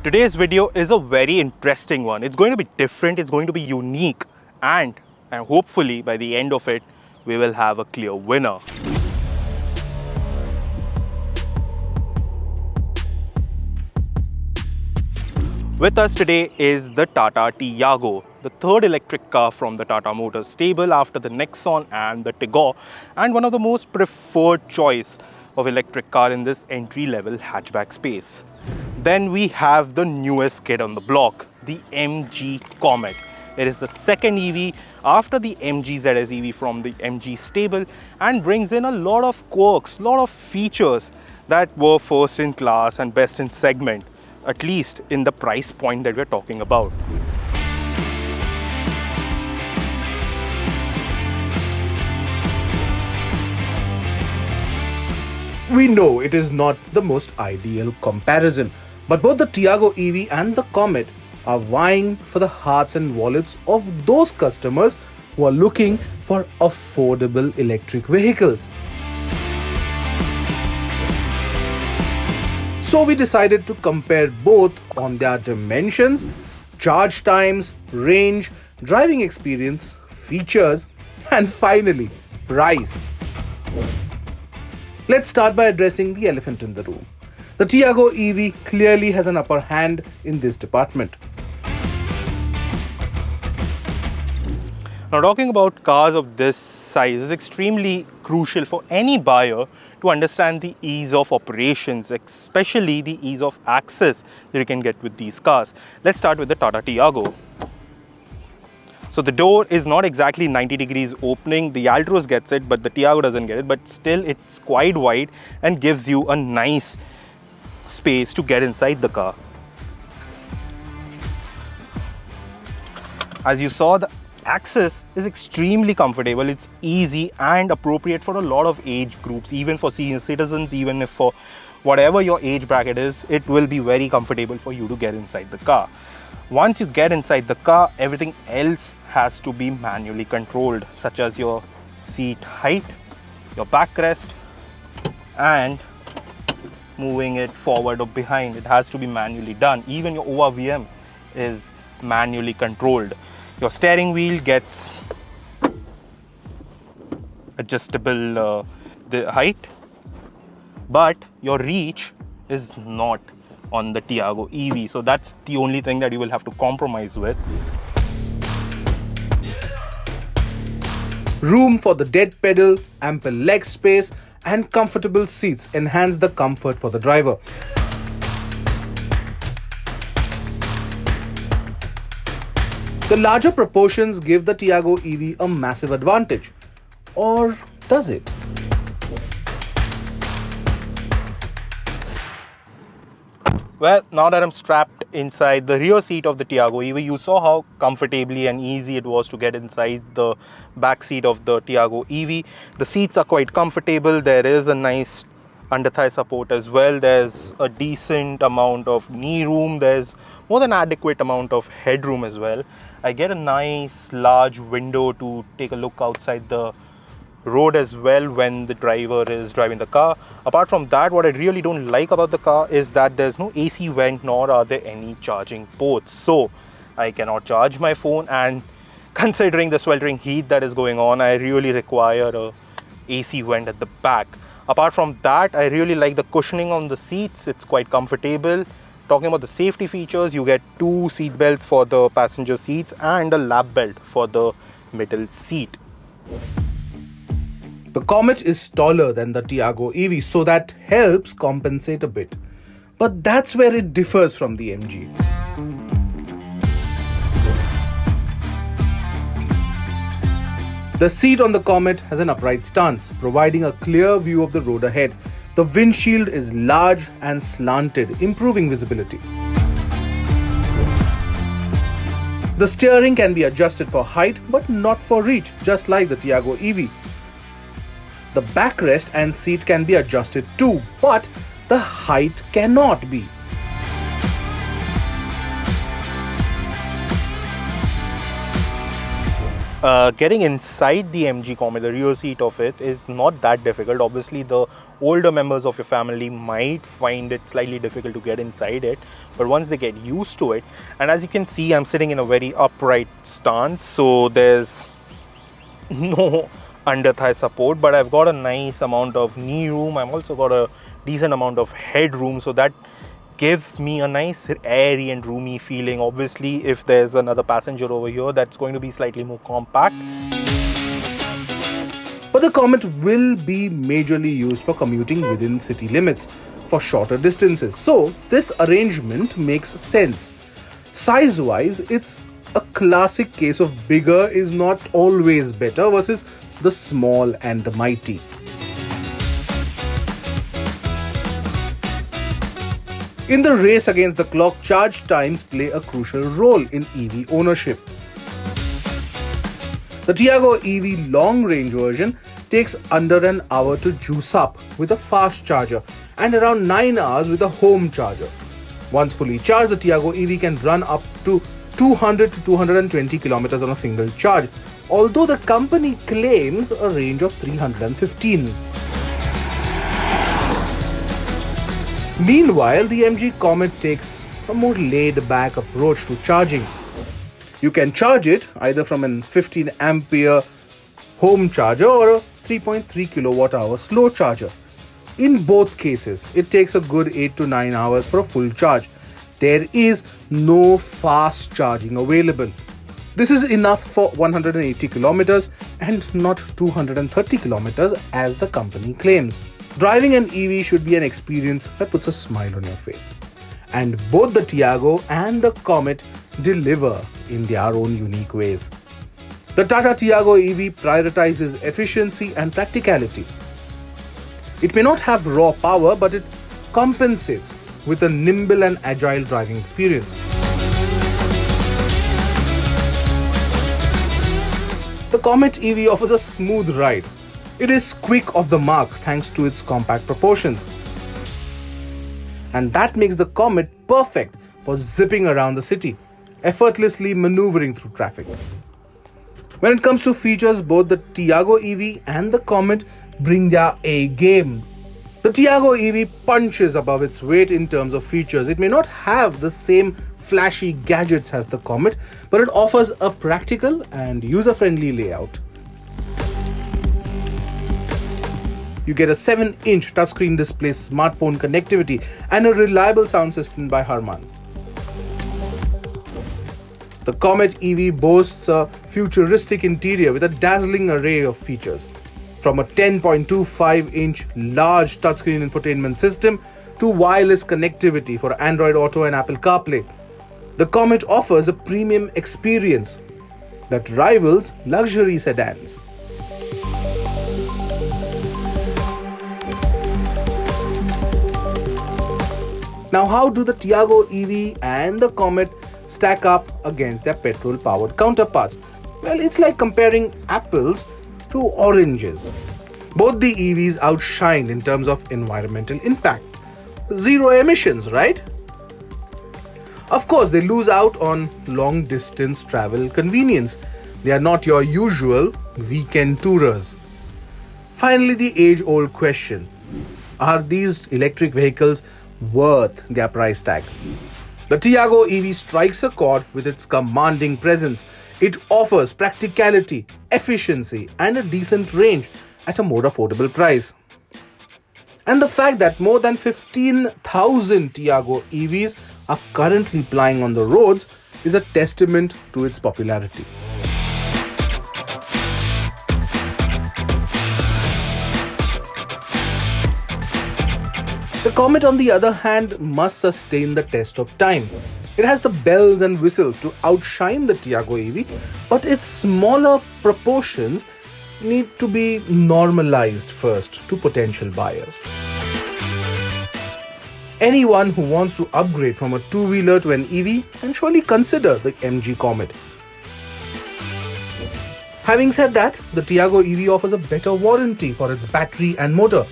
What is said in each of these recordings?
Today's video is a very interesting one. It's going to be different, it's going to be unique, and hopefully by the end of it, we will have a clear winner. With us today is the Tata Tiago, the third electric car from the Tata Motors stable after the Nexon and the Tigor, and one of the most preferred choice of electric car in this entry-level hatchback space. Then we have the newest kid on the block, the MG Comet. It is the second EV after the MG ZS EV from the MG stable and brings in a lot of quirks, lot of features that were first in class and best in segment, at least in the price point that we're talking about. We know it is not the most ideal comparison, but both the Tiago EV and the Comet are vying for the hearts and wallets of those customers who are looking for affordable electric vehicles. So we decided to compare both on their dimensions, charge times, range, driving experience, features, and finally, price. Let's start by addressing the elephant in the room. The Tiago EV clearly has an upper hand in this department. Now, talking about cars of this size is extremely crucial for any buyer to understand the ease of operations, especially the ease of access that you can get with these cars. Let's start with the Tata Tiago. So the door is not exactly 90 degrees opening. The Altroz gets it, but the Tiago doesn't get it. But still, it's quite wide and gives you a nice space to get inside the car. As you saw, the access is extremely comfortable. It's easy and appropriate for a lot of age groups, even for senior citizens, even if for whatever your age bracket is, it will be very comfortable for you to get inside the car. Once you get inside the car, everything else has to be manually controlled, such as your seat height, your backrest, and moving it forward or behind. It has to be manually done. Even your ORVM is manually controlled. Your steering wheel gets adjustable the height, but your reach is not on the Tiago EV. So that's the only thing that you will have to compromise with. Room for the dead pedal, ample leg space, and comfortable seats enhance the comfort for the driver. The larger proportions give the Tiago EV a massive advantage. Or does it? Well, now that I'm strapped inside the rear seat of the Tiago EV, you saw how comfortably and easy it was to get inside the back seat of the Tiago EV. The seats are quite comfortable. There is a nice under-thigh support as well. There's a decent amount of knee room. There's more than adequate amount of headroom as well. I get a nice large window to take a look outside the road as well when the driver is driving the car. Apart from that, what I really don't like about the car is that there's no AC vent, nor are there any charging ports. So I cannot charge my phone, and considering the sweltering heat that is going on, I really require a AC vent at the back. Apart from that, I really like the cushioning on the seats. It's quite comfortable. Talking about the safety features, you get 2 seat belts for the passenger seats and a lap belt for the middle seat. The Comet is taller than the Tiago EV, so that helps compensate a bit. But that's where it differs from the MG. The seat on the Comet has an upright stance, providing a clear view of the road ahead. The windshield is large and slanted, improving visibility. The steering can be adjusted for height but not for reach, just like the Tiago EV. The backrest and seat can be adjusted too, but the height cannot be. Getting inside the MG Comet, the rear seat of it, is not that difficult. Obviously, the older members of your family might find it slightly difficult to get inside it, but once they get used to it, and as you can see, I'm sitting in a very upright stance, so there's no under thigh support, but I've got a nice amount of knee room. I've also got a decent amount of head room, so that gives me a nice airy and roomy feeling. Obviously, if there's another passenger over here, that's going to be slightly more compact. But the Comet will be majorly used for commuting within city limits for shorter distances. So this arrangement makes sense. Size-wise, it's a classic case of bigger is not always better versus the small and the mighty. In the race against the clock, charge times play a crucial role in EV ownership. The Tiago EV long-range version takes under an hour to juice up with a fast charger and around 9 hours with a home charger. Once fully charged, the Tiago EV can run up to 200 to 220 kilometers on a single charge, although the company claims a range of 315. Meanwhile, the MG Comet takes a more laid-back approach to charging. You can charge it either from an 15 ampere home charger or a 3.3 kilowatt hour slow charger. In both cases, it takes a good 8 to 9 hours for a full charge. There is no fast charging available. This is enough for 180 kilometers and not 230 kilometers as the company claims. Driving an EV should be an experience that puts a smile on your face. And both the Tiago and the Comet deliver in their own unique ways. The Tata Tiago EV prioritizes efficiency and practicality. It may not have raw power, but it compensates with a nimble and agile driving experience. The Comet EV offers a smooth ride. It is quick off the mark thanks to its compact proportions. And that makes the Comet perfect for zipping around the city, effortlessly maneuvering through traffic. When it comes to features, both the Tiago EV and the Comet bring their A game. The Tiago EV punches above its weight in terms of features. It may not have the same flashy gadgets as the Comet, but it offers a practical and user-friendly layout. You get a 7-inch touchscreen display, smartphone connectivity, and a reliable sound system by Harman. The Comet EV boasts a futuristic interior with a dazzling array of features. From a 10.25-inch large touchscreen infotainment system to wireless connectivity for Android Auto and Apple CarPlay, the Comet offers a premium experience that rivals luxury sedans. Now, how do the Tiago EV and the Comet stack up against their petrol-powered counterparts? Well, it's like comparing apples to oranges. Both the EVs outshine in terms of environmental impact. Zero emissions, right? Of course, they lose out on long-distance travel convenience. They are not your usual weekend tourers. Finally, the age-old question: are these electric vehicles worth their price tag? The Tiago EV strikes a chord with its commanding presence. It offers practicality, efficiency, and a decent range at a more affordable price. And the fact that more than 15,000 Tiago EVs are currently plying on the roads is a testament to its popularity. The Comet, on the other hand, must sustain the test of time. It has the bells and whistles to outshine the Tiago EV, but its smaller proportions need to be normalized first to potential buyers. Anyone who wants to upgrade from a two-wheeler to an EV can surely consider the MG Comet. Having said that, the Tiago EV offers a better warranty for its battery and motor.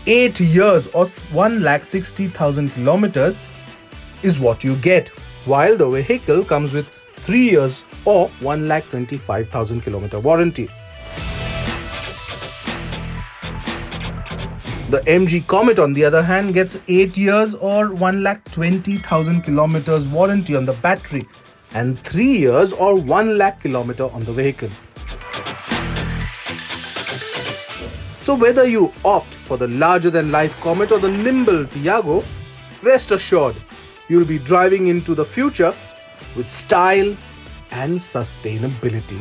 8 years or 160,000 kilometers is what you get, while the vehicle comes with 3 years or 1,25,000 kilometer warranty. The MG Comet, on the other hand, gets 8 years or 1,20,000 kilometers warranty on the battery and 3 years or 1 lakh kilometer on the vehicle. So whether you opt for the larger-than-life Comet or the nimble Tiago, rest assured you'll be driving into the future with style and sustainability.